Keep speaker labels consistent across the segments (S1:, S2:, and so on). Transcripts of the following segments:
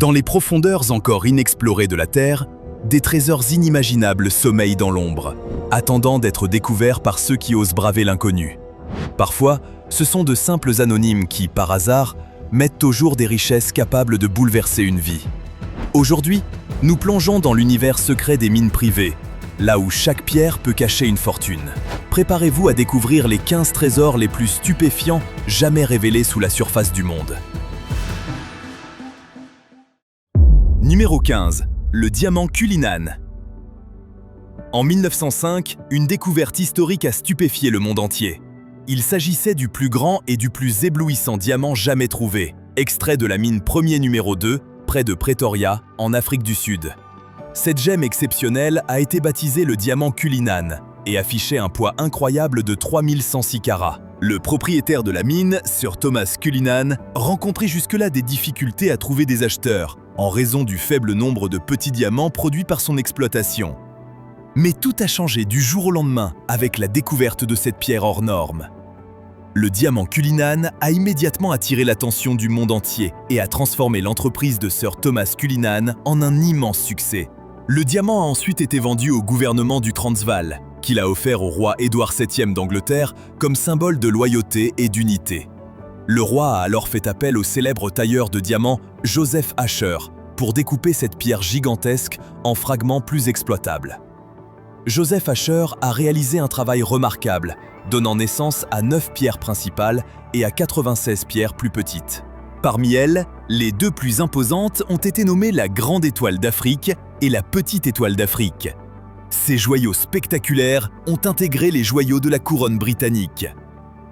S1: Dans les profondeurs encore inexplorées de la Terre, des trésors inimaginables sommeillent dans l'ombre, attendant d'être découverts par ceux qui osent braver l'inconnu. Parfois, ce sont de simples anonymes qui, par hasard, mettent au jour des richesses capables de bouleverser une vie. Aujourd'hui, nous plongeons dans l'univers secret des mines privées, là où chaque pierre peut cacher une fortune. Préparez-vous à découvrir les 15 trésors les plus stupéfiants jamais révélés sous la surface du monde. Numéro 15. Le diamant Cullinan. En 1905, une découverte historique a stupéfié le monde entier. Il s'agissait du plus grand et du plus éblouissant diamant jamais trouvé, extrait de la mine Premier numéro 2, près de Pretoria, en Afrique du Sud. Cette gemme exceptionnelle a été baptisée le diamant Cullinan et affichait un poids incroyable de 3106 carats. Le propriétaire de la mine, Sir Thomas Cullinan, rencontrait jusque-là des difficultés à trouver des acheteurs, en raison du faible nombre de petits diamants produits par son exploitation. Mais tout a changé du jour au lendemain avec la découverte de cette pierre hors norme. Le diamant Cullinan a immédiatement attiré l'attention du monde entier et a transformé l'entreprise de Sir Thomas Cullinan en un immense succès. Le diamant a ensuite été vendu au gouvernement du Transvaal, qu'il a offert au roi Édouard VII d'Angleterre comme symbole de loyauté et d'unité. Le roi a alors fait appel au célèbre tailleur de diamants Joseph Asher pour découper cette pierre gigantesque en fragments plus exploitables. Joseph Asher a réalisé un travail remarquable, donnant naissance à 9 pierres principales et à 96 pierres plus petites. Parmi elles, les 2 plus imposantes ont été nommées la Grande Étoile d'Afrique et la Petite Étoile d'Afrique. Ces joyaux spectaculaires ont intégré les joyaux de la couronne britannique.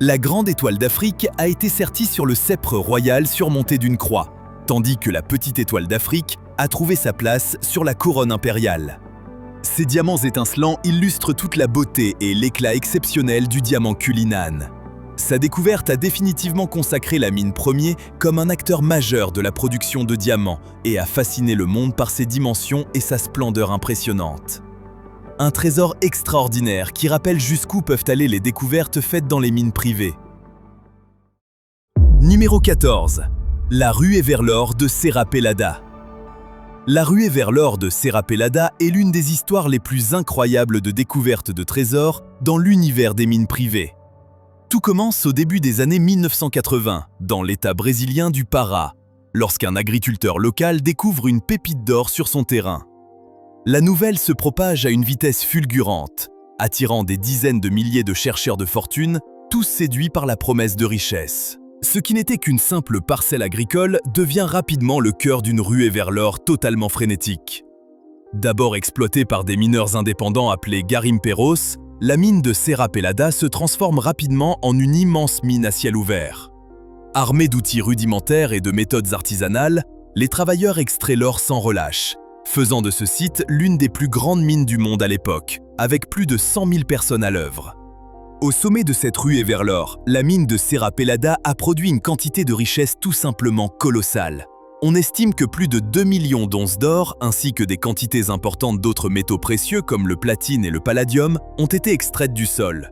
S1: La Grande Étoile d'Afrique a été sertie sur le sceptre royal surmonté d'une croix, tandis que la Petite Étoile d'Afrique a trouvé sa place sur la couronne impériale. Ces diamants étincelants illustrent toute la beauté et l'éclat exceptionnel du diamant Cullinan. Sa découverte a définitivement consacré la mine Premier comme un acteur majeur de la production de diamants et a fasciné le monde par ses dimensions et sa splendeur impressionnante. Un trésor extraordinaire qui rappelle jusqu'où peuvent aller les découvertes faites dans les mines privées. Numéro 14. La ruée vers l'or de Serapelada. La ruée vers l'or de Serapelada est l'une des histoires les plus incroyables de découverte de trésors dans l'univers des mines privées. Tout commence au début des années 1980, dans l'état brésilien du Pará, lorsqu'un agriculteur local découvre une pépite d'or sur son terrain. La nouvelle se propage à une vitesse fulgurante, attirant des dizaines de milliers de chercheurs de fortune, tous séduits par la promesse de richesse. Ce qui n'était qu'une simple parcelle agricole devient rapidement le cœur d'une ruée vers l'or totalement frénétique. D'abord exploitée par des mineurs indépendants appelés garimperos, la mine de Serapelada se transforme rapidement en une immense mine à ciel ouvert. Armés d'outils rudimentaires et de méthodes artisanales, les travailleurs extraient l'or sans relâche, faisant de ce site l'une des plus grandes mines du monde à l'époque, avec plus de 100 000 personnes à l'œuvre. Au sommet de cette ruée vers l'or, la mine de Serapelada a produit une quantité de richesse tout simplement colossale. On estime que plus de 2 millions d'onces d'or, ainsi que des quantités importantes d'autres métaux précieux comme le platine et le palladium, ont été extraites du sol.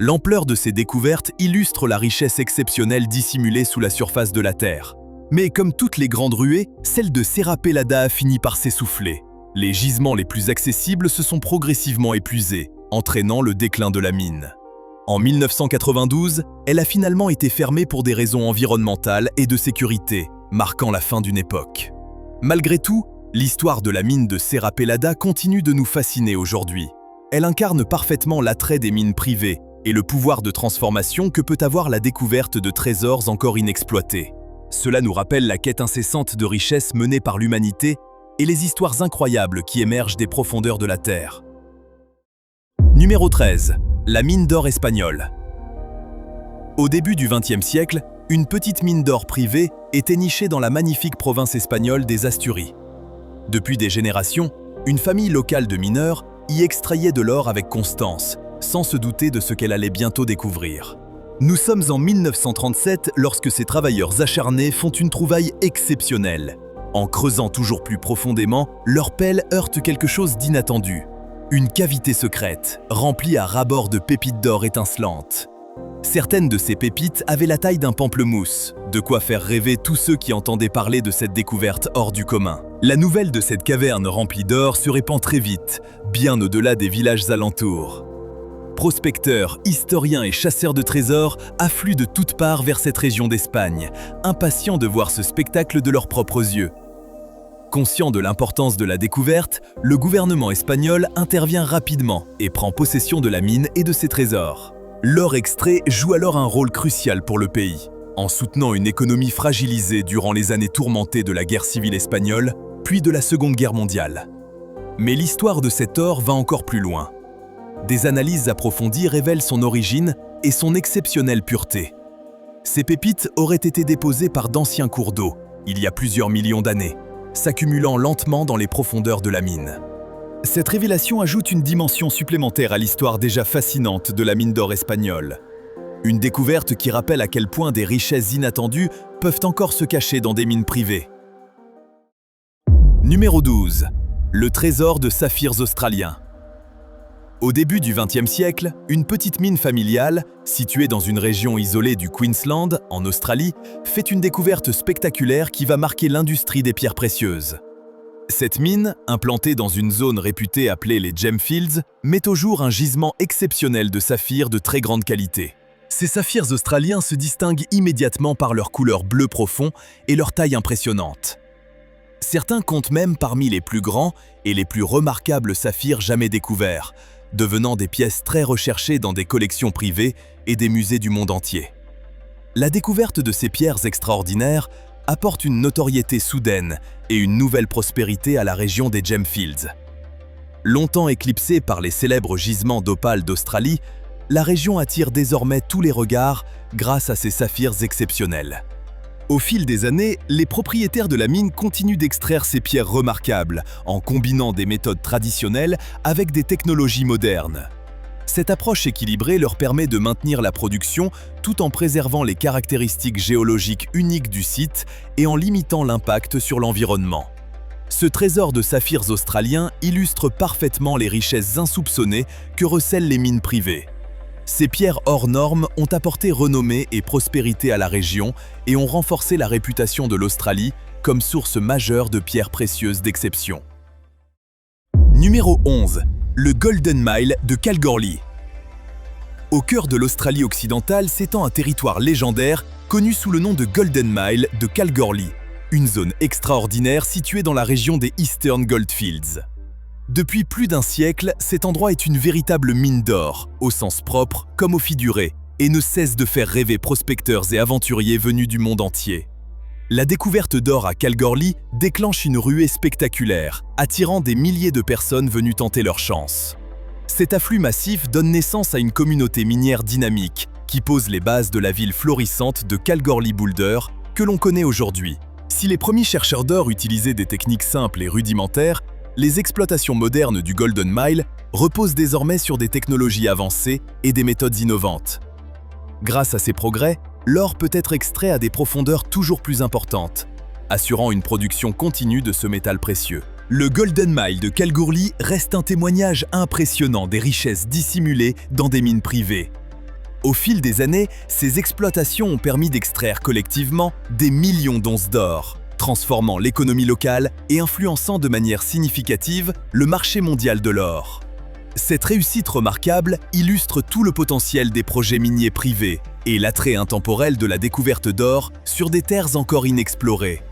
S1: L'ampleur de ces découvertes illustre la richesse exceptionnelle dissimulée sous la surface de la Terre. Mais comme toutes les grandes ruées, celle de Serapelada a fini par s'essouffler. Les gisements les plus accessibles se sont progressivement épuisés, entraînant le déclin de la mine. En 1992, elle a finalement été fermée pour des raisons environnementales et de sécurité, marquant la fin d'une époque. Malgré tout, l'histoire de la mine de Serapelada continue de nous fasciner aujourd'hui. Elle incarne parfaitement l'attrait des mines privées et le pouvoir de transformation que peut avoir la découverte de trésors encore inexploités. Cela nous rappelle la quête incessante de richesses menée par l'humanité et les histoires incroyables qui émergent des profondeurs de la Terre. Numéro 13. La mine d'or espagnole. Au début du XXe siècle, une petite mine d'or privée était nichée dans la magnifique province espagnole des Asturies. Depuis des générations, une famille locale de mineurs y extrayait de l'or avec constance, sans se douter de ce qu'elle allait bientôt découvrir. Nous sommes en 1937 lorsque ces travailleurs acharnés font une trouvaille exceptionnelle. En creusant toujours plus profondément, leur pelle heurte quelque chose d'inattendu. Une cavité secrète, remplie à ras-bord de pépites d'or étincelantes. Certaines de ces pépites avaient la taille d'un pamplemousse, de quoi faire rêver tous ceux qui entendaient parler de cette découverte hors du commun. La nouvelle de cette caverne remplie d'or se répand très vite, bien au-delà des villages alentours. Prospecteurs, historiens et chasseurs de trésors affluent de toutes parts vers cette région d'Espagne, impatients de voir ce spectacle de leurs propres yeux. Conscient de l'importance de la découverte, le gouvernement espagnol intervient rapidement et prend possession de la mine et de ses trésors. L'or extrait joue alors un rôle crucial pour le pays, en soutenant une économie fragilisée durant les années tourmentées de la guerre civile espagnole, puis de la Seconde Guerre mondiale. Mais l'histoire de cet or va encore plus loin. Des analyses approfondies révèlent son origine et son exceptionnelle pureté. Ces pépites auraient été déposées par d'anciens cours d'eau, il y a plusieurs millions d'années, s'accumulant lentement dans les profondeurs de la mine. Cette révélation ajoute une dimension supplémentaire à l'histoire déjà fascinante de la mine d'or espagnole. Une découverte qui rappelle à quel point des richesses inattendues peuvent encore se cacher dans des mines privées. Numéro 12. Le trésor de saphirs australiens. Au début du XXe siècle, une petite mine familiale, située dans une région isolée du Queensland, en Australie, fait une découverte spectaculaire qui va marquer l'industrie des pierres précieuses. Cette mine, implantée dans une zone réputée appelée les Gemfields, met au jour un gisement exceptionnel de saphirs de très grande qualité. Ces saphirs australiens se distinguent immédiatement par leur couleur bleu profond et leur taille impressionnante. Certains comptent même parmi les plus grands et les plus remarquables saphirs jamais découverts, devenant des pièces très recherchées dans des collections privées et des musées du monde entier. La découverte de ces pierres extraordinaires apporte une notoriété soudaine et une nouvelle prospérité à la région des Gemfields. Longtemps éclipsée par les célèbres gisements d'opale d'Australie, la région attire désormais tous les regards grâce à ces saphirs exceptionnels. Au fil des années, les propriétaires de la mine continuent d'extraire ces pierres remarquables en combinant des méthodes traditionnelles avec des technologies modernes. Cette approche équilibrée leur permet de maintenir la production tout en préservant les caractéristiques géologiques uniques du site et en limitant l'impact sur l'environnement. Ce trésor de saphirs australiens illustre parfaitement les richesses insoupçonnées que recèlent les mines privées. Ces pierres hors normes ont apporté renommée et prospérité à la région et ont renforcé la réputation de l'Australie comme source majeure de pierres précieuses d'exception. Numéro 11. Le Golden Mile de Kalgoorlie. Au cœur de l'Australie occidentale s'étend un territoire légendaire connu sous le nom de Golden Mile de Kalgoorlie, une zone extraordinaire située dans la région des Eastern Goldfields. Depuis plus d'un siècle, cet endroit est une véritable mine d'or, au sens propre comme au figuré, et ne cesse de faire rêver prospecteurs et aventuriers venus du monde entier. La découverte d'or à Kalgoorlie déclenche une ruée spectaculaire, attirant des milliers de personnes venues tenter leur chance. Cet afflux massif donne naissance à une communauté minière dynamique qui pose les bases de la ville florissante de Kalgoorlie Boulder que l'on connaît aujourd'hui. Si les premiers chercheurs d'or utilisaient des techniques simples et rudimentaires, les exploitations modernes du Golden Mile reposent désormais sur des technologies avancées et des méthodes innovantes. Grâce à ces progrès, l'or peut être extrait à des profondeurs toujours plus importantes, assurant une production continue de ce métal précieux. Le Golden Mile de Kalgoorlie reste un témoignage impressionnant des richesses dissimulées dans des mines privées. Au fil des années, ces exploitations ont permis d'extraire collectivement des millions d'onces d'or, transformant l'économie locale et influençant de manière significative le marché mondial de l'or. Cette réussite remarquable illustre tout le potentiel des projets miniers privés et l'attrait intemporel de la découverte d'or sur des terres encore inexplorées.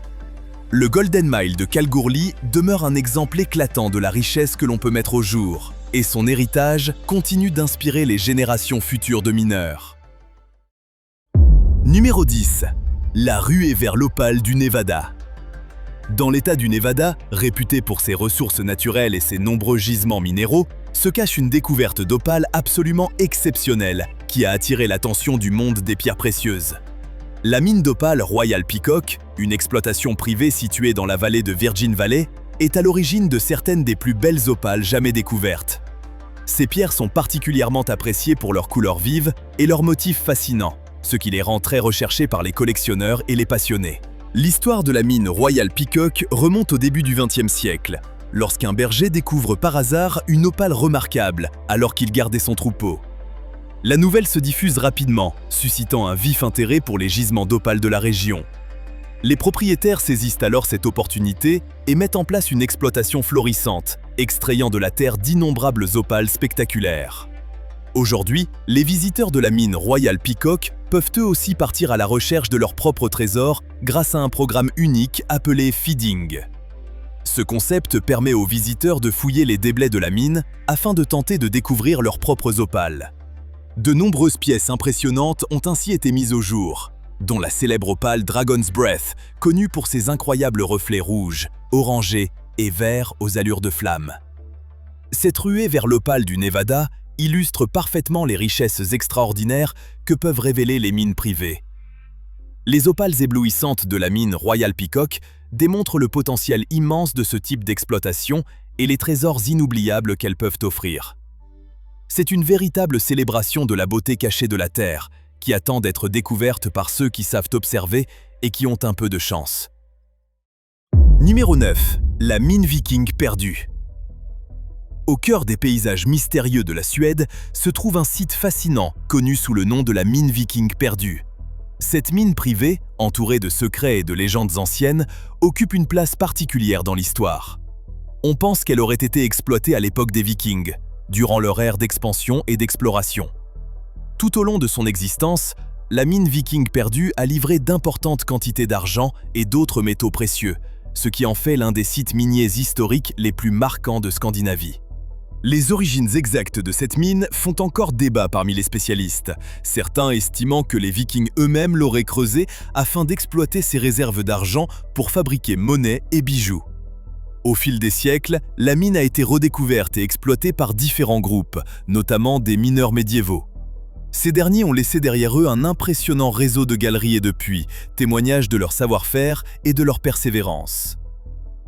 S1: Le Golden Mile de Kalgoorlie demeure un exemple éclatant de la richesse que l'on peut mettre au jour, et son héritage continue d'inspirer les générations futures de mineurs. Numéro 10. La ruée vers l'opale du Nevada. Dans l'État du Nevada, réputé pour ses ressources naturelles et ses nombreux gisements minéraux, se cache une découverte d'opale absolument exceptionnelle qui a attiré l'attention du monde des pierres précieuses. La mine d'opale Royal Peacock, une exploitation privée située dans la vallée de Virgin Valley, est à l'origine de certaines des plus belles opales jamais découvertes. Ces pierres sont particulièrement appréciées pour leur couleur vive et leurs motifs fascinants, ce qui les rend très recherchées par les collectionneurs et les passionnés. L'histoire de la mine Royal Peacock remonte au début du XXe siècle, lorsqu'un berger découvre par hasard une opale remarquable alors qu'il gardait son troupeau. La nouvelle se diffuse rapidement, suscitant un vif intérêt pour les gisements d'opale de la région. Les propriétaires saisissent alors cette opportunité et mettent en place une exploitation florissante, extrayant de la terre d'innombrables opales spectaculaires. Aujourd'hui, les visiteurs de la mine Royal Peacock peuvent eux aussi partir à la recherche de leurs propres trésors grâce à un programme unique appelé Feeding. Ce concept permet aux visiteurs de fouiller les déblais de la mine afin de tenter de découvrir leurs propres opales. De nombreuses pièces impressionnantes ont ainsi été mises au jour, dont la célèbre opale Dragon's Breath, connue pour ses incroyables reflets rouges, orangés et verts aux allures de flammes. Cette ruée vers l'opale du Nevada illustre parfaitement les richesses extraordinaires que peuvent révéler les mines privées. Les opales éblouissantes de la mine Royal Peacock démontrent le potentiel immense de ce type d'exploitation et les trésors inoubliables qu'elles peuvent offrir. C'est une véritable célébration de la beauté cachée de la Terre, qui attend d'être découverte par ceux qui savent observer et qui ont un peu de chance. Numéro 9. La mine viking perdue. Au cœur des paysages mystérieux de la Suède se trouve un site fascinant connu sous le nom de la mine viking perdue. Cette mine privée, entourée de secrets et de légendes anciennes, occupe une place particulière dans l'histoire. On pense qu'elle aurait été exploitée à l'époque des Vikings, durant leur ère d'expansion et d'exploration. Tout au long de son existence, la mine viking perdue a livré d'importantes quantités d'argent et d'autres métaux précieux, ce qui en fait l'un des sites miniers historiques les plus marquants de Scandinavie. Les origines exactes de cette mine font encore débat parmi les spécialistes, certains estimant que les Vikings eux-mêmes l'auraient creusée afin d'exploiter ses réserves d'argent pour fabriquer monnaie et bijoux. Au fil des siècles, la mine a été redécouverte et exploitée par différents groupes, notamment des mineurs médiévaux. Ces derniers ont laissé derrière eux un impressionnant réseau de galeries et de puits, témoignage de leur savoir-faire et de leur persévérance.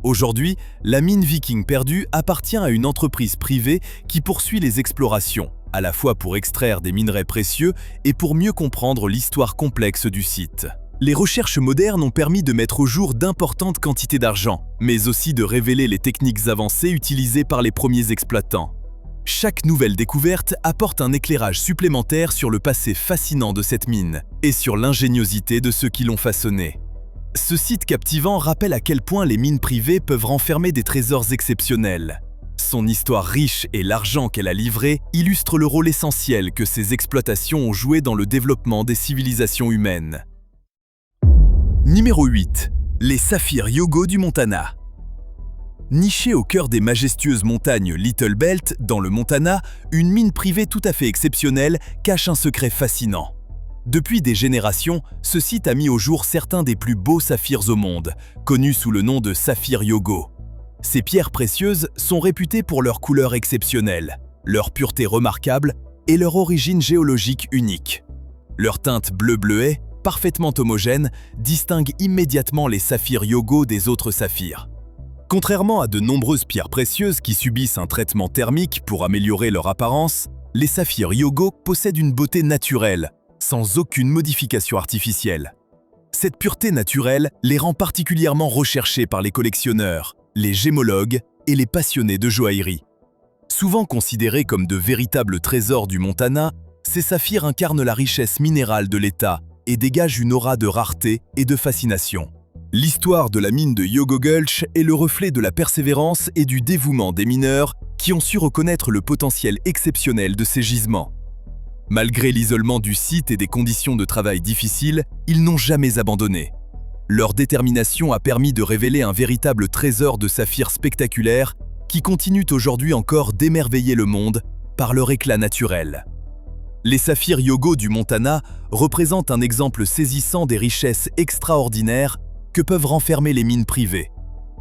S1: Aujourd'hui, la mine viking perdue appartient à une entreprise privée qui poursuit les explorations, à la fois pour extraire des minerais précieux et pour mieux comprendre l'histoire complexe du site. Les recherches modernes ont permis de mettre au jour d'importantes quantités d'argent, mais aussi de révéler les techniques avancées utilisées par les premiers exploitants. Chaque nouvelle découverte apporte un éclairage supplémentaire sur le passé fascinant de cette mine et sur l'ingéniosité de ceux qui l'ont façonnée. Ce site captivant rappelle à quel point les mines privées peuvent renfermer des trésors exceptionnels. Son histoire riche et l'argent qu'elle a livré illustrent le rôle essentiel que ces exploitations ont joué dans le développement des civilisations humaines. Numéro 8. Les saphirs Hyogo du Montana. Nichée au cœur des majestueuses montagnes Little Belt, dans le Montana, une mine privée tout à fait exceptionnelle cache un secret fascinant. Depuis des générations, ce site a mis au jour certains des plus beaux saphirs au monde, connus sous le nom de saphirs Hyogo. Ces pierres précieuses sont réputées pour leur couleur exceptionnelle, leur pureté remarquable et leur origine géologique unique. Leur teinte bleu-bleuet, parfaitement homogène, distingue immédiatement les saphirs Hyogo des autres saphirs. Contrairement à de nombreuses pierres précieuses qui subissent un traitement thermique pour améliorer leur apparence, les saphirs Hyogo possèdent une beauté naturelle, sans aucune modification artificielle. Cette pureté naturelle les rend particulièrement recherchés par les collectionneurs, les gémologues et les passionnés de joaillerie. Souvent considérés comme de véritables trésors du Montana, ces saphirs incarnent la richesse minérale de l'État et dégagent une aura de rareté et de fascination. L'histoire de la mine de Hyogo Gulch est le reflet de la persévérance et du dévouement des mineurs qui ont su reconnaître le potentiel exceptionnel de ces gisements. Malgré l'isolement du site et des conditions de travail difficiles, ils n'ont jamais abandonné. Leur détermination a permis de révéler un véritable trésor de saphirs spectaculaires qui continuent aujourd'hui encore d'émerveiller le monde par leur éclat naturel. Les saphirs Hyogo du Montana représentent un exemple saisissant des richesses extraordinaires que peuvent renfermer les mines privées.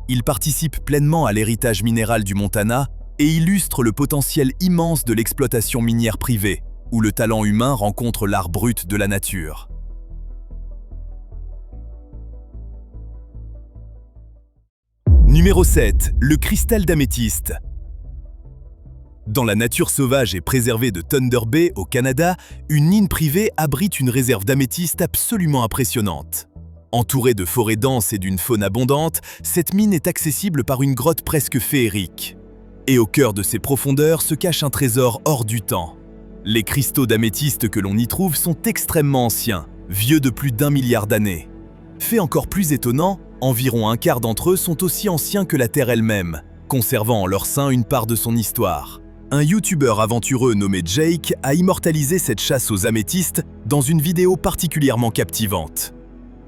S1: Ils participent pleinement à l'héritage minéral du Montana et illustrent le potentiel immense de l'exploitation minière privée, où le talent humain rencontre l'art brut de la nature. Numéro 7. Le cristal d'améthyste. Dans la nature sauvage et préservée de Thunder Bay, au Canada, une mine privée abrite une réserve d'améthyste absolument impressionnante. Entourée de forêts denses et d'une faune abondante, cette mine est accessible par une grotte presque féerique. Et au cœur de ses profondeurs se cache un trésor hors du temps. Les cristaux d'améthyste que l'on y trouve sont extrêmement anciens, vieux de plus d'1 milliard d'années. Fait encore plus étonnant, environ un quart d'entre eux sont aussi anciens que la Terre elle-même, conservant en leur sein une part de son histoire. Un youtubeur aventureux nommé Jake a immortalisé cette chasse aux améthystes dans une vidéo particulièrement captivante.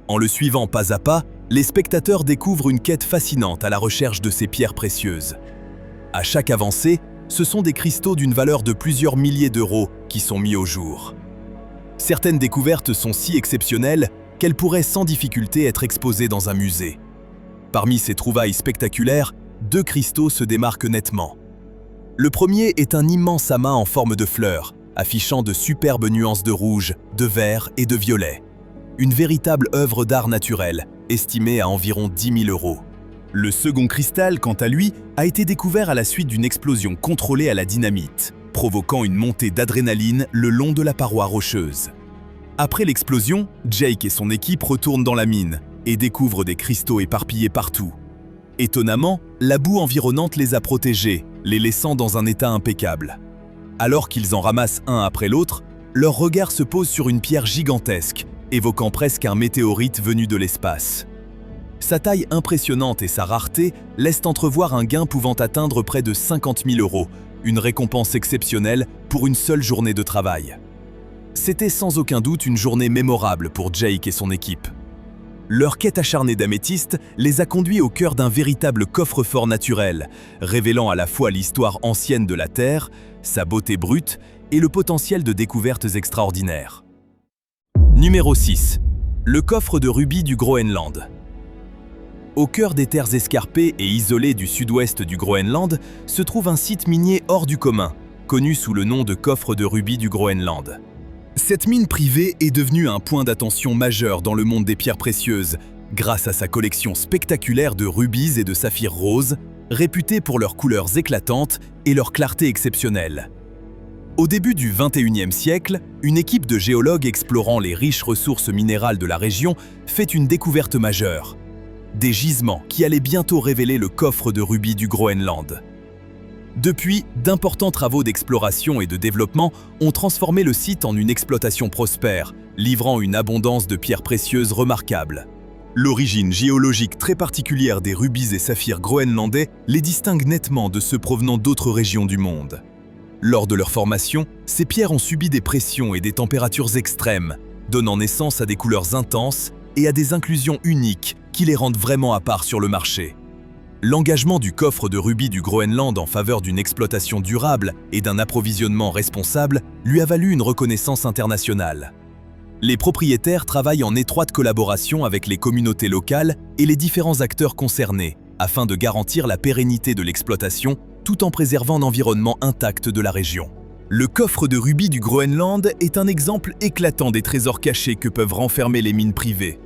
S1: En le suivant pas à pas, les spectateurs découvrent une quête fascinante à la recherche de ces pierres précieuses. À chaque avancée, ce sont des cristaux d'une valeur de plusieurs milliers d'euros qui sont mis au jour. Certaines découvertes sont si exceptionnelles qu'elles pourraient sans difficulté être exposées dans un musée. Parmi ces trouvailles spectaculaires, 2 cristaux se démarquent nettement. Le premier est un immense amas en forme de fleur, affichant de superbes nuances de rouge, de vert et de violet. Une véritable œuvre d'art naturel, estimée à environ 10 000 euros. Le second cristal, quant à lui, a été découvert à la suite d'une explosion contrôlée à la dynamite, provoquant une montée d'adrénaline le long de la paroi rocheuse. Après l'explosion, Jake et son équipe retournent dans la mine et découvrent des cristaux éparpillés partout. Étonnamment, la boue environnante les a protégés, les laissant dans un état impeccable. Alors qu'ils en ramassent un après l'autre, leur regard se pose sur une pierre gigantesque, évoquant presque un météorite venu de l'espace. Sa taille impressionnante et sa rareté laissent entrevoir un gain pouvant atteindre près de 50 000 euros, une récompense exceptionnelle pour une seule journée de travail. C'était sans aucun doute une journée mémorable pour Jake et son équipe. Leur quête acharnée d'améthyste les a conduits au cœur d'un véritable coffre-fort naturel, révélant à la fois l'histoire ancienne de la Terre, sa beauté brute et le potentiel de découvertes extraordinaires. Numéro 6. Le coffre de rubis du Groenland. Au cœur des terres escarpées et isolées du sud-ouest du Groenland se trouve un site minier hors du commun, connu sous le nom de coffre de rubis du Groenland. Cette mine privée est devenue un point d'attention majeur dans le monde des pierres précieuses, grâce à sa collection spectaculaire de rubis et de saphirs roses, réputés pour leurs couleurs éclatantes et leur clarté exceptionnelle. Au début du XXIe siècle, une équipe de géologues explorant les riches ressources minérales de la région fait une découverte majeure. Des gisements qui allaient bientôt révéler le coffre de rubis du Groenland. Depuis, d'importants travaux d'exploration et de développement ont transformé le site en une exploitation prospère, livrant une abondance de pierres précieuses remarquables. L'origine géologique très particulière des rubis et saphirs groenlandais les distingue nettement de ceux provenant d'autres régions du monde. Lors de leur formation, ces pierres ont subi des pressions et des températures extrêmes, donnant naissance à des couleurs intenses et à des inclusions uniques qui les rendent vraiment à part sur le marché. L'engagement du coffre de rubis du Groenland en faveur d'une exploitation durable et d'un approvisionnement responsable lui a valu une reconnaissance internationale. Les propriétaires travaillent en étroite collaboration avec les communautés locales et les différents acteurs concernés afin de garantir la pérennité de l'exploitation tout en préservant l'environnement intact de la région. Le coffre de rubis du Groenland est un exemple éclatant des trésors cachés que peuvent renfermer les mines privées.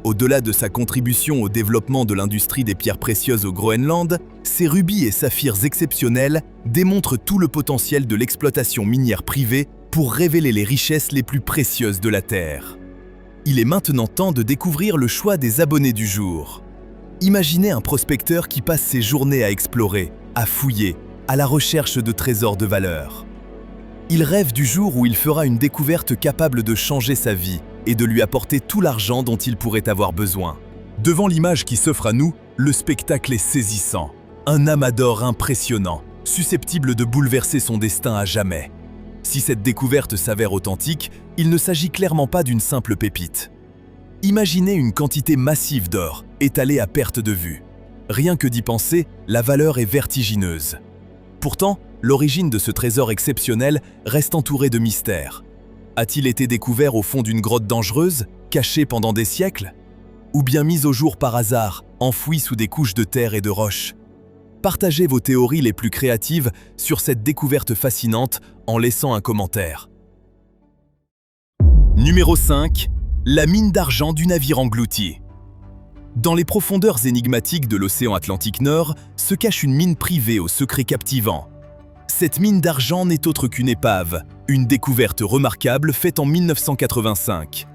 S1: Au-delà de sa contribution au développement de l'industrie des pierres précieuses au Groenland, ces rubis et saphirs exceptionnels démontrent tout le potentiel de l'exploitation minière privée pour révéler les richesses les plus précieuses de la Terre. Il est maintenant temps de découvrir le choix des abonnés du jour. Imaginez un prospecteur qui passe ses journées à explorer, à fouiller, à la recherche de trésors de valeur. Il rêve du jour où il fera une découverte capable de changer sa vie et de lui apporter tout l'argent dont il pourrait avoir besoin. Devant l'image qui s'offre à nous, le spectacle est saisissant. Un amas d'or impressionnant, susceptible de bouleverser son destin à jamais. Si cette découverte s'avère authentique, il ne s'agit clairement pas d'une simple pépite. Imaginez une quantité massive d'or, étalée à perte de vue. Rien que d'y penser, la valeur est vertigineuse. Pourtant, l'origine de ce trésor exceptionnel reste entourée de mystères. A-t-il été découvert au fond d'une grotte dangereuse, caché pendant des siècles? Ou bien mis au jour par hasard, enfoui sous des couches de terre et de roches? Partagez vos théories les plus créatives sur cette découverte fascinante en laissant un commentaire. Numéro 5. La mine d'argent du navire englouti. Dans les profondeurs énigmatiques de l'océan Atlantique Nord se cache une mine privée au secret captivant. Cette mine d'argent n'est autre qu'une épave, une découverte remarquable faite en 1985.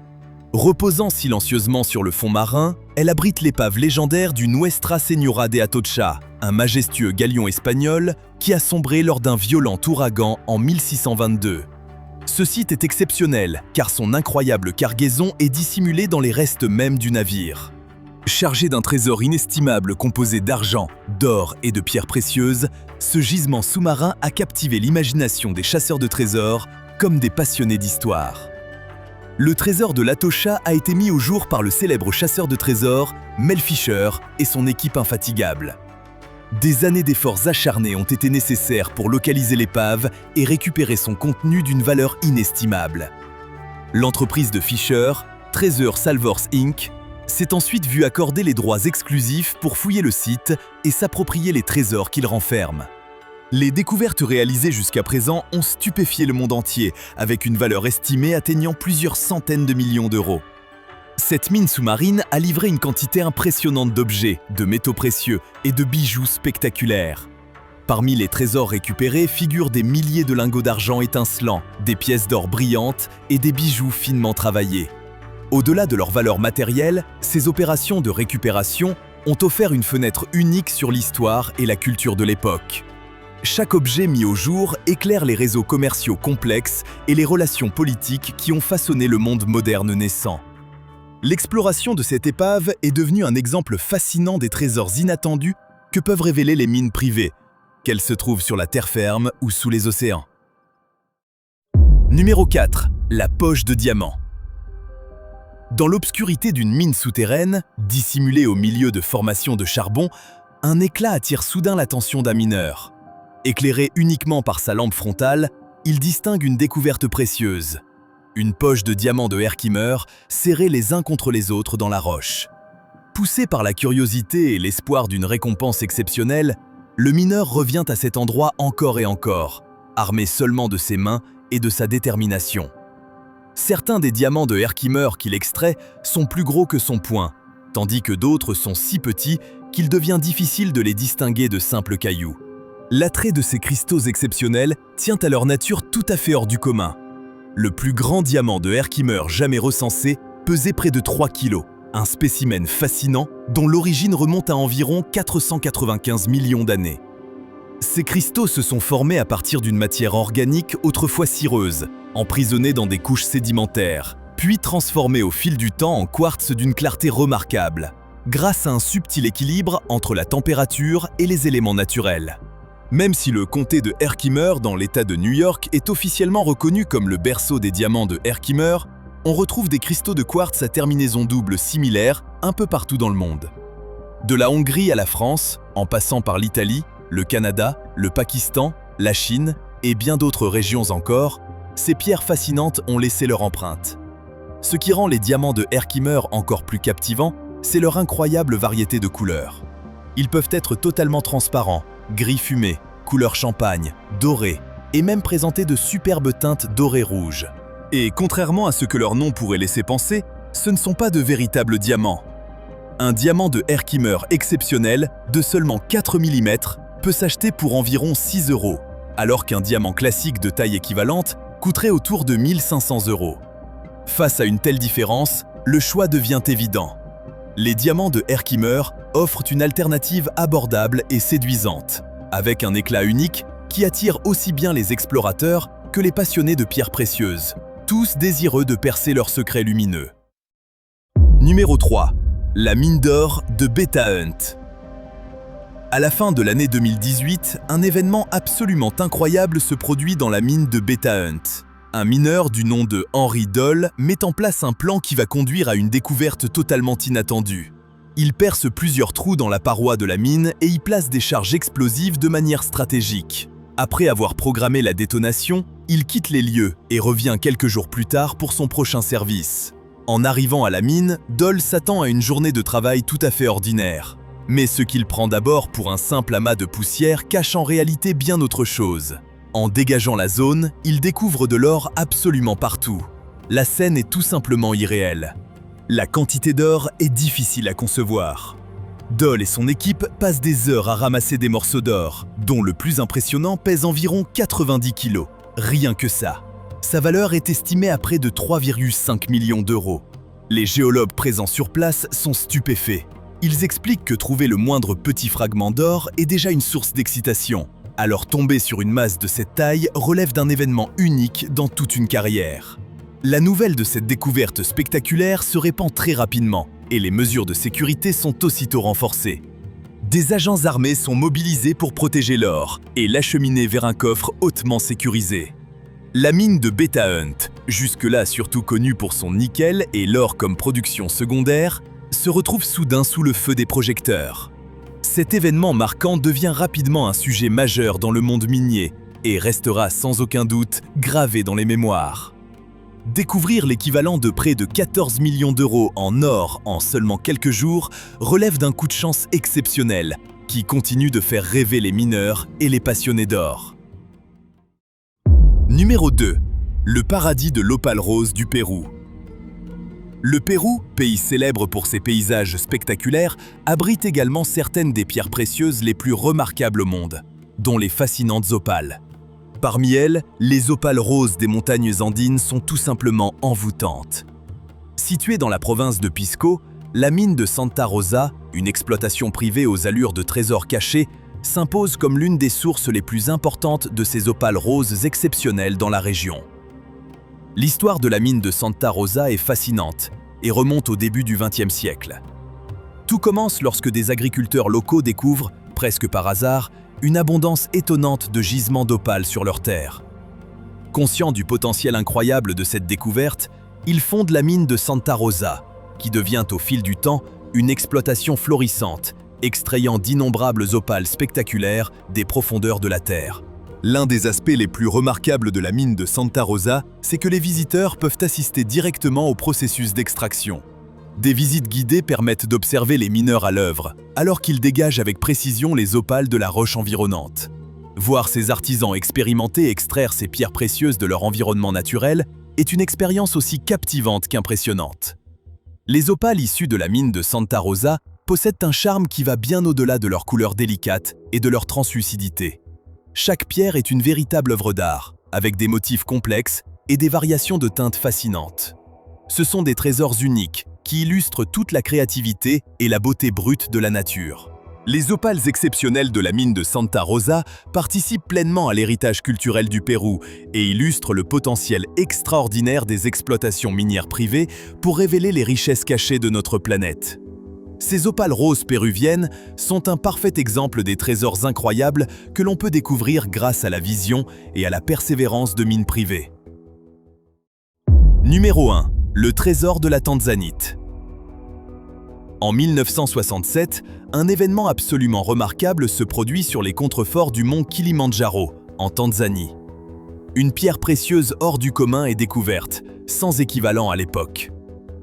S1: Reposant silencieusement sur le fond marin, elle abrite l'épave légendaire du Nuestra Señora de Atocha, un majestueux galion espagnol qui a sombré lors d'un violent ouragan en 1622. Ce site est exceptionnel car son incroyable cargaison est dissimulée dans les restes mêmes du navire. Chargé d'un trésor inestimable composé d'argent, d'or et de pierres précieuses, ce gisement sous-marin a captivé l'imagination des chasseurs de trésors comme des passionnés d'histoire. Le trésor de l'Atocha a été mis au jour par le célèbre chasseur de trésors, Mel Fisher, et son équipe infatigable. Des années d'efforts acharnés ont été nécessaires pour localiser l'épave et récupérer son contenu d'une valeur inestimable. L'entreprise de Fisher, Treasure Salvors Inc., s'est ensuite vue accorder les droits exclusifs pour fouiller le site et s'approprier les trésors qu'il renferme. Les découvertes réalisées jusqu'à présent ont stupéfié le monde entier, avec une valeur estimée atteignant plusieurs centaines de millions d'euros. Cette mine sous-marine a livré une quantité impressionnante d'objets, de métaux précieux et de bijoux spectaculaires. Parmi les trésors récupérés figurent des milliers de lingots d'argent étincelants, des pièces d'or brillantes et des bijoux finement travaillés. Au-delà de leur valeur matérielle, ces opérations de récupération ont offert une fenêtre unique sur l'histoire et la culture de l'époque. Chaque objet mis au jour éclaire les réseaux commerciaux complexes et les relations politiques qui ont façonné le monde moderne naissant. L'exploration de cette épave est devenue un exemple fascinant des trésors inattendus que peuvent révéler les mines privées, qu'elles se trouvent sur la terre ferme ou sous les océans. Numéro 4. La poche de diamants. Dans l'obscurité d'une mine souterraine, dissimulée au milieu de formations de charbon, un éclat attire soudain l'attention d'un mineur. Éclairé uniquement par sa lampe frontale, il distingue une découverte précieuse. Une poche de diamants de Herkimer, serrés les uns contre les autres dans la roche. Poussé par la curiosité et l'espoir d'une récompense exceptionnelle, le mineur revient à cet endroit encore et encore, armé seulement de ses mains et de sa détermination. Certains des diamants de Herkimer qu'il extrait sont plus gros que son poing, tandis que d'autres sont si petits qu'il devient difficile de les distinguer de simples cailloux. L'attrait de ces cristaux exceptionnels tient à leur nature tout à fait hors du commun. Le plus grand diamant de Herkimer jamais recensé pesait près de 3 kilos, un spécimen fascinant dont l'origine remonte à environ 495 millions d'années. Ces cristaux se sont formés à partir d'une matière organique autrefois cireuse, emprisonnée dans des couches sédimentaires, puis transformée au fil du temps en quartz d'une clarté remarquable, grâce à un subtil équilibre entre la température et les éléments naturels. Même si le comté de Herkimer dans l'État de New York est officiellement reconnu comme le berceau des diamants de Herkimer, on retrouve des cristaux de quartz à terminaison double similaires un peu partout dans le monde. De la Hongrie à la France, en passant par l'Italie, le Canada, le Pakistan, la Chine et bien d'autres régions encore, ces pierres fascinantes ont laissé leur empreinte. Ce qui rend les diamants de Herkimer encore plus captivants, c'est leur incroyable variété de couleurs. Ils peuvent être totalement transparents, gris fumé, couleur champagne, doré, et même présenter de superbes teintes dorées-rouges. Et contrairement à ce que leur nom pourrait laisser penser, ce ne sont pas de véritables diamants. Un diamant de Herkimer exceptionnel, de seulement 4 mm, peut s'acheter pour environ 6 €, alors qu'un diamant classique de taille équivalente coûterait autour de 1 500 €. Face à une telle différence, le choix devient évident. Les diamants de Herkimer offrent une alternative abordable et séduisante, avec un éclat unique qui attire aussi bien les explorateurs que les passionnés de pierres précieuses, tous désireux de percer leurs secrets lumineux. Numéro 3. La mine d'or de Beta Hunt. À la fin de l'année 2018, un événement absolument incroyable se produit dans la mine de Beta Hunt. Un mineur du nom de Henry Doll met en place un plan qui va conduire à une découverte totalement inattendue. Il perce plusieurs trous dans la paroi de la mine et y place des charges explosives de manière stratégique. Après avoir programmé la détonation, il quitte les lieux et revient quelques jours plus tard pour son prochain service. En arrivant à la mine, Doll s'attend à une journée de travail tout à fait ordinaire. Mais ce qu'il prend d'abord pour un simple amas de poussière cache en réalité bien autre chose. En dégageant la zone, il découvre de l'or absolument partout. La scène est tout simplement irréelle. La quantité d'or est difficile à concevoir. Doll et son équipe passent des heures à ramasser des morceaux d'or, dont le plus impressionnant pèse environ 90 kilos. Rien que ça. Sa valeur est estimée à près de 3,5 millions d'euros. Les géologues présents sur place sont stupéfaits. Ils expliquent que trouver le moindre petit fragment d'or est déjà une source d'excitation. Alors tomber sur une masse de cette taille relève d'un événement unique dans toute une carrière. La nouvelle de cette découverte spectaculaire se répand très rapidement et les mesures de sécurité sont aussitôt renforcées. Des agents armés sont mobilisés pour protéger l'or et l'acheminer vers un coffre hautement sécurisé. La mine de Beta Hunt, jusque-là surtout connue pour son nickel et l'or comme production secondaire, se retrouve soudain sous le feu des projecteurs. Cet événement marquant devient rapidement un sujet majeur dans le monde minier et restera sans aucun doute gravé dans les mémoires. Découvrir l'équivalent de près de 14 millions d'euros en or en seulement quelques jours relève d'un coup de chance exceptionnel qui continue de faire rêver les mineurs et les passionnés d'or. Numéro 2. Le paradis de l'opale rose du Pérou. Le Pérou, pays célèbre pour ses paysages spectaculaires, abrite également certaines des pierres précieuses les plus remarquables au monde, dont les fascinantes opales. Parmi elles, les opales roses des montagnes andines sont tout simplement envoûtantes. Située dans la province de Pisco, la mine de Santa Rosa, une exploitation privée aux allures de trésors cachés, s'impose comme l'une des sources les plus importantes de ces opales roses exceptionnelles dans la région. L'histoire de la mine de Santa Rosa est fascinante et remonte au début du XXe siècle. Tout commence lorsque des agriculteurs locaux découvrent, presque par hasard, une abondance étonnante de gisements d'opale sur leurs terres. Conscients du potentiel incroyable de cette découverte, ils fondent la mine de Santa Rosa, qui devient au fil du temps une exploitation florissante, extrayant d'innombrables opales spectaculaires des profondeurs de la Terre. L'un des aspects les plus remarquables de la mine de Santa Rosa, c'est que les visiteurs peuvent assister directement au processus d'extraction. Des visites guidées permettent d'observer les mineurs à l'œuvre, alors qu'ils dégagent avec précision les opales de la roche environnante. Voir ces artisans expérimenter extraire ces pierres précieuses de leur environnement naturel est une expérience aussi captivante qu'impressionnante. Les opales issues de la mine de Santa Rosa possèdent un charme qui va bien au-delà de leur couleur délicate et de leur translucidité. Chaque pierre est une véritable œuvre d'art, avec des motifs complexes et des variations de teintes fascinantes. Ce sont des trésors uniques qui illustrent toute la créativité et la beauté brute de la nature. Les opales exceptionnelles de la mine de Santa Rosa participent pleinement à l'héritage culturel du Pérou et illustrent le potentiel extraordinaire des exploitations minières privées pour révéler les richesses cachées de notre planète. Ces opales roses péruviennes sont un parfait exemple des trésors incroyables que l'on peut découvrir grâce à la vision et à la persévérance de mines privées. Numéro 1. Le trésor de la Tanzanite. En 1967, un événement absolument remarquable se produit sur les contreforts du mont Kilimandjaro, en Tanzanie. Une pierre précieuse hors du commun est découverte, sans équivalent à l'époque.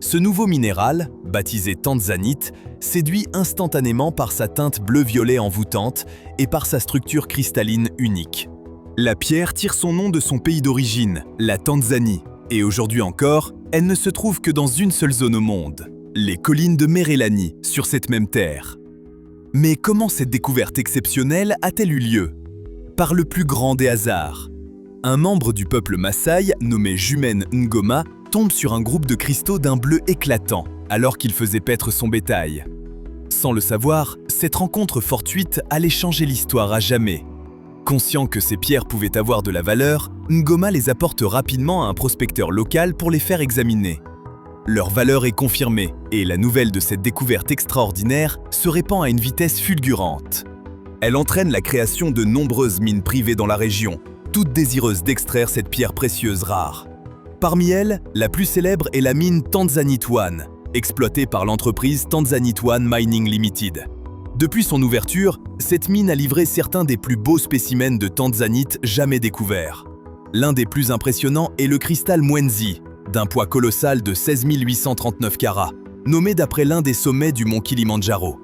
S1: Ce nouveau minéral, baptisé tanzanite, séduit instantanément par sa teinte bleu-violet envoûtante et par sa structure cristalline unique. La pierre tire son nom de son pays d'origine, la Tanzanie, et aujourd'hui encore, elle ne se trouve que dans une seule zone au monde, les collines de Merelani, sur cette même terre. Mais comment cette découverte exceptionnelle a-t-elle eu lieu? Par le plus grand des hasards. Un membre du peuple Maasai, nommé Jumen Ngoma, tombe sur un groupe de cristaux d'un bleu éclatant, alors qu'il faisait paître son bétail. Sans le savoir, cette rencontre fortuite allait changer l'histoire à jamais. Conscient que ces pierres pouvaient avoir de la valeur, Ngoma les apporte rapidement à un prospecteur local pour les faire examiner. Leur valeur est confirmée et la nouvelle de cette découverte extraordinaire se répand à une vitesse fulgurante. Elle entraîne la création de nombreuses mines privées dans la région, toutes désireuses d'extraire cette pierre précieuse rare. Parmi elles, la plus célèbre est la mine Tanzanite One, exploitée par l'entreprise Tanzanite One Mining Limited. Depuis son ouverture, cette mine a livré certains des plus beaux spécimens de tanzanite jamais découverts. L'un des plus impressionnants est le cristal Mwenzi, d'un poids colossal de 16 839 carats, nommé d'après l'un des sommets du mont Kilimandjaro.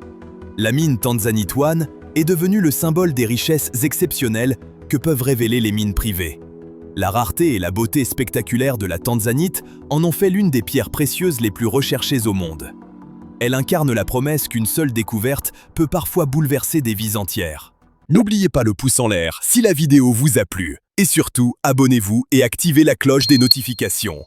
S1: La mine Tanzanite One est devenue le symbole des richesses exceptionnelles que peuvent révéler les mines privées. La rareté et la beauté spectaculaire de la tanzanite en ont fait l'une des pierres précieuses les plus recherchées au monde. Elle incarne la promesse qu'une seule découverte peut parfois bouleverser des vies entières. N'oubliez pas le pouce en l'air si la vidéo vous a plu. Et surtout, abonnez-vous et activez la cloche des notifications.